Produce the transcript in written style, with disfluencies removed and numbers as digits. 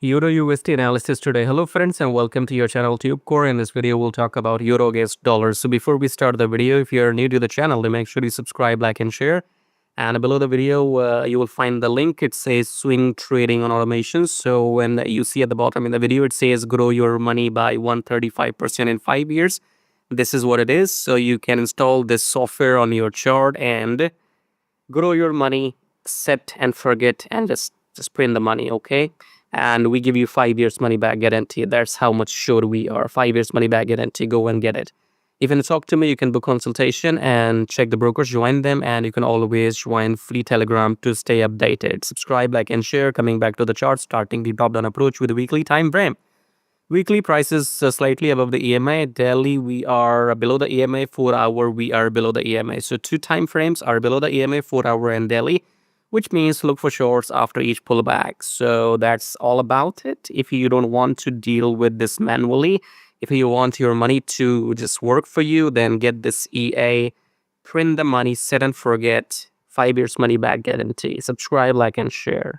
Euro USD analysis today. Hello friends and welcome to your channel TubeCore. In this video we'll talk about euro against dollar. So before we start the video, if you're new to the channel, then make sure you subscribe, like and share. And below the video you will find the link. It says swing trading on automation. So when you see at the bottom in the video it says grow your money by 135% in 5 years. This is what it is. So you can install this software on your chart and grow your money, set and forget, and just print the money, okay? And we give you 5 years money back guarantee. That's how much sure we are. 5 years money back guarantee. Go and get it. If you want to talk to me, you can book consultation and check the brokers, join them, and you can always join free Telegram to stay updated. Subscribe, like, and share. Coming back to the chart, starting the drop-down approach with the weekly time frame. Weekly prices slightly above the EMA. Daily, we are below the EMA. 4 hour, we are below the EMA. So 2 time frames are below the EMA, 4 hour and daily, which means look for shorts after each pullback. So that's all about it. If you don't want to deal with this manually, if you want your money to just work for you, then get this EA, print the money, set and forget, 5 years money back guarantee. Subscribe, like, and share.